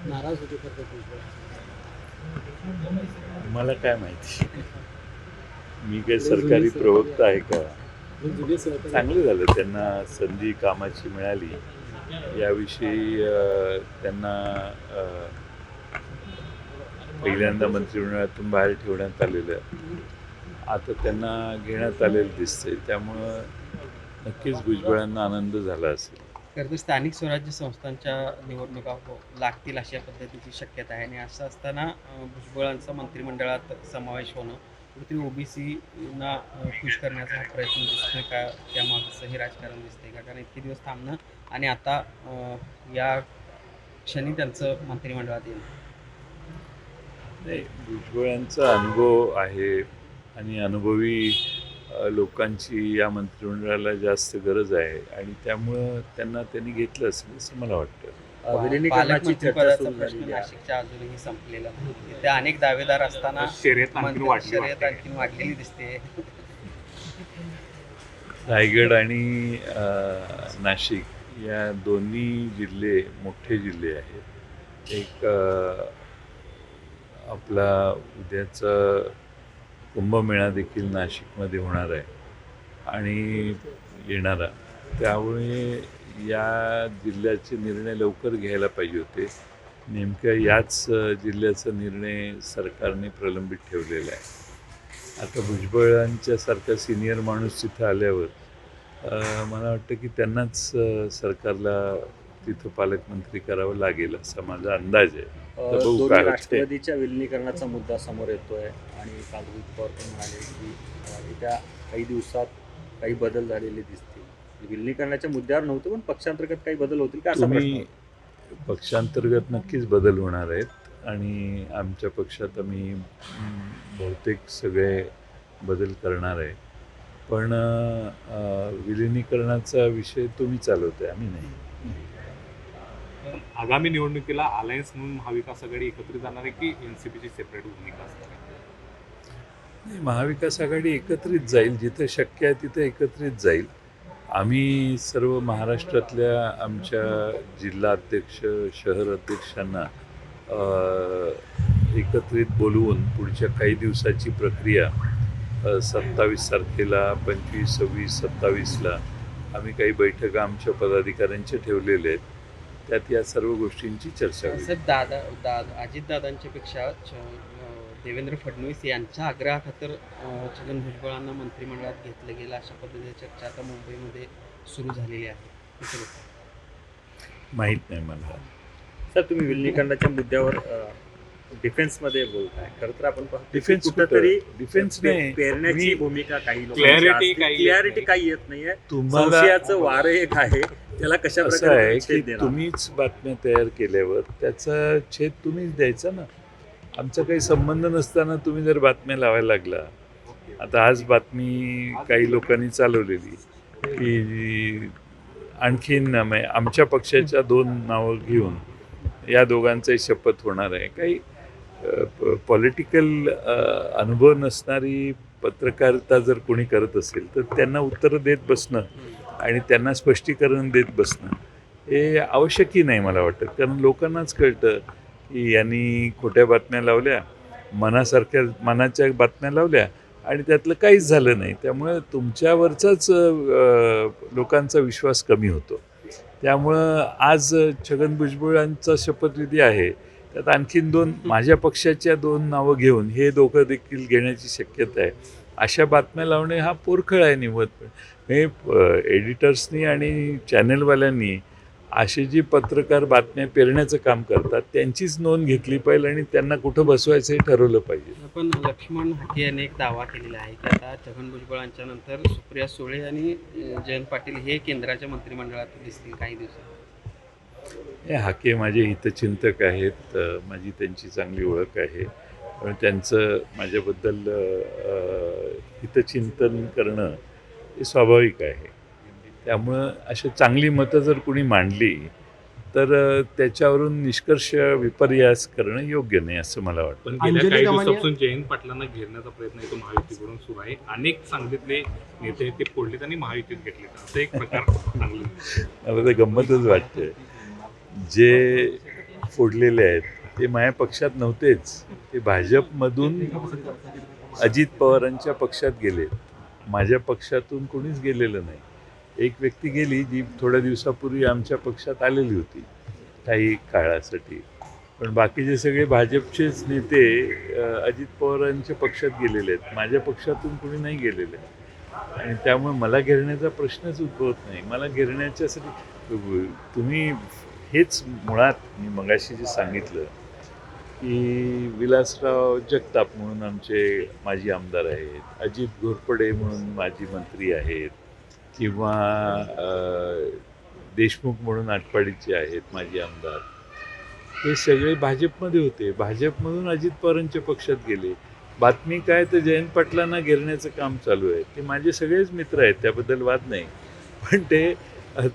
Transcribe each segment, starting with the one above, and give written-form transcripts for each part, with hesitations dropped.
नाराज होते तर भुजबळ. मला काय माहिती, मी काही जुने सरकारी सहकारी प्रवक्ता आहे का? जुने सहकारी चांगलं झालं त्यांना संधी कामाची मिळाली याविषयी त्यांना पहिल्यांदा मंत्रिमंडळातून बाहेर ठेवण्यात आलेलं, आता त्यांना घेण्यात आलेलं दिसतंय, त्यामुळं नक्कीच भुजबळांना आनंद झाला असेल. खरं तर स्थानिक स्वराज्य संस्थांच्या निवडणुका लागतील अशा पद्धतीची शक्यता आहे आणि असं असताना भुजबळांचा मंत्रिमंडळात समावेश होणं कुठेतरी ओबीसीना खुश करण्याचा हा प्रयत्न दिसतोय का, त्यामागचं हे राजकारण दिसतंय का? कारण इतके दिवस थांबणं आणि आता या क्षणी त्यांचं मंत्रिमंडळात येणं. नाही, भुजबळांचा अनुभव आहे आणि अनुभवी लोकांची या मंत्रिमंडळाला जास्त गरज आहे आणि त्यामुळं त्यांनी घेतलं असेल असं मला वाटतं. विलिनीकरणाची चर्चा पालकमंत्रीपदाचा सुरू प्रश्न झालेली आहे. नाशिकच्या अजूनही संपलेला नाही. तिथे अनेक दावेदार असताना शर्यत आणखीन वाढली शर्यत वाटते. आणखीन वाढलेली दिसते. रायगड आणि नाशिक या दोन्ही जिल्हे मोठे जिल्हे आहेत. एक आपला उद्याचा कुंभमेळा देखील नाशिकमध्ये होणार आहे आणि येणारा, त्यामुळे या जिल्ह्याचे निर्णय लवकर घ्यायला पाहिजे होते. नेमक्या याच जिल्ह्याचा निर्णय सरकारने प्रलंबित ठेवलेला आहे. आता भुजबळांच्यासारखा सिनियर माणूस तिथं आल्यावर मला वाटतं की त्यांनाच सरकारला तिथं पालकमंत्री करावं लागेल असा माझा अंदाज आहे. तर बघू दोन्ही काय होतंय. राष्ट्रवादीच्या विलिनीकरणाचा मुद्दा समोर येतोय आणि काल रोहित पवार पण म्हणाले की येत्या काही दिवसात काही बदल झालेले दिसतील. विलिनीकरणाच्या मुद्द्यावर नव्हतं, पण पक्षांतर्गत काही बदल होतील का असा प्रश्न तुम्ही होता. पक्षांतर्गत नक्कीच बदल होणार आहेत आणि आमच्या पक्षात आम्ही बहुतेक सगळे बदल करणार आहे. पण विलिनीकरणाचा विषय तुम्ही चालवताय, आम्ही नाही. आगामी निवडणुकीला अलायन्स म्हणून महाविकास आघाडी एकत्रित जाणार आहे की एनसीपीची सेपरेट भूमिका असणार आहे? नाही, महाविकास आघाडी एकत्रित जाईल, जिथं शक्य आहे तिथं एकत्रित जाईल. आम्ही सर्व महाराष्ट्रातल्या आमच्या जिल्हा अध्यक्ष, शहर अध्यक्षांना एकत्रित बोलवून पुढच्या काही दिवसाची प्रक्रिया 27 तारखेला, 25, 26, 27ला आम्ही काही बैठका आमच्या पदाधिकाऱ्यांच्या ठेवलेल्या आहेत. त्यात या सर्व गोष्टींची चर्चा होईल. साहेब, अजितदादांच्या पेक्षा देवेंद्र फडणवीस यांच्या आग्रहाखातर छगन भुजबळांना मंत्रिमंडळात घेतलं गेलं अशा पद्धतीची चर्चा आता मुंबईमध्ये सुरू झालेली आहे. कसं बघता? माहीत नाही मला. सर, तुम्ही विलिनीकरणाच्या मुद्द्यावर डिफेन्समध्ये बोलताय. खरं तर आपण पाहतो डिफेन्स कुठंतरी डिफेन्स नाही, पेरण्याची भूमिका काही Clarity काही येत नाहीये. तुम्हाला संशयाचं वारं एक आहे, त्याला कशा असं प्रकारे आहे की छेद देणार? तुम्हीच बातम्या तयार केल्यावर त्याचा छेद तुम्हीच द्यायचा ना. आमचा काही संबंध नसताना तुम्ही जर बातम्या लावायला लागला. आता आज बातमी काही लोकांनी चालवलेली की आणखीन आमच्या पक्षाच्या 2 नावं घेऊन या दोघांचाही शपथ होणार आहे. काही पॉलिटिकल अनुभव नसणारी पत्रकारिता जर कोणी करत असेल तर त्यांना उत्तरं देत बसणं आणि त्यांना स्पष्टीकरण देत बसणं हे आवश्यकही नाही मला वाटतं. कारण लोकांनाच कळतं की यांनी खोट्या बातम्या लावल्या, मनाच्या बातम्या लावल्या आणि त्यातलं काहीच झालं नाही. त्यामुळे तुमच्यावरचाच लोकांचा विश्वास कमी होतो. त्यामुळं आज छगन भुजबळांचा शपथविधी आहे, त्यात आणखीन 2 माझ्या पक्षाच्या 2 नावं घेऊन हे दोघं देखील घेण्याची शक्यता आहे. अशा बातम्या लावणे हा पोरखळ आहे निवड. हे एडिटर्सनी आणि चॅनलवाल्यांनी असे जी पत्रकार बातम्या पेरण्याचं काम करतात त्यांचीच नोंद घेतली पाहिजे आणि त्यांना कुठं बसवायचं हे ठरवलं पाहिजे. पण लक्ष्मण हाके यांनी एक दावा केलेला आहे की आता छगन भुजबळांच्या नंतर सुप्रिया सुळे आणि जयंत पाटील हे केंद्राच्या मंत्रिमंडळात दिसतील काही दिवसात. हे हाके माझे हितचिंतक आहेत, माझी त्यांची चांगली ओळख आहे. पण त्यांचं माझ्याबद्दल हितचिंतन करणं हे स्वाभाविक आहे. त्यामुळं अशी चांगली मतं जर कुणी मांडली तर त्याच्यावरून निष्कर्ष विपर्यास करणं योग्य नाही असं मला वाटतं. पण गेल्या काही दिवसापासून जयंत पाटलांना घेरण्याचा प्रयत्न येतो महायुतीकडून सुरू आहे. अनेक सांगलीतले नेते ते फोडलेत आणि महायुतीत घेतले, असं एक प्रकार चांगले. मला तर गंमतच वाटते. जे फोडलेले आहेत ते माझ्या पक्षात नव्हतेच. ते भाजपमधून अजित पवारांच्या पक्षात गेले. माझ्या पक्षातून कोणीच गेलेलं नाही. एक व्यक्ती गेली जी थोड्या दिवसापूर्वी आमच्या पक्षात आलेली होती काही काळासाठी, पण बाकीचे सगळे भाजपचेच नेते अजित पवारांच्या पक्षात गेलेले आहेत. माझ्या पक्षातून कोणी नाही गेलेलं आहे आणि त्यामुळे मला घेरण्याचा प्रश्नच उद्भवत नाही. मला घेरण्याच्यासाठी तुम्ही हेच मुळात मी मगाशी जे सांगितलं की विलासराव जगताप म्हणून आमचे माजी आमदार आहेत, अजित घोरपडे म्हणून माजी मंत्री आहेत, किंवा देशमुख म्हणून आटपाडीचे आहेत माजी आमदार, हे सगळे भाजपमध्ये होते. भाजपमधून अजित पवारांच्या पक्षात गेले. बातमी काय तर जयंत पाटलांना घेरण्याचं काम चालू आहे. ते माझे सगळेच मित्र आहेत, त्याबद्दल वाद नाही, पण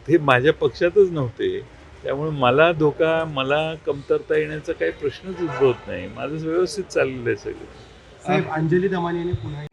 ते माझ्या पक्षातच नव्हते. त्यामुळे मला धोका, मला कमतरता येण्याचा काही प्रश्नच उद्भवत नाही. माझं व्यवस्थित चाललेलं आहे सगळं. साहेब, अंजली दमानियाने पुन्हा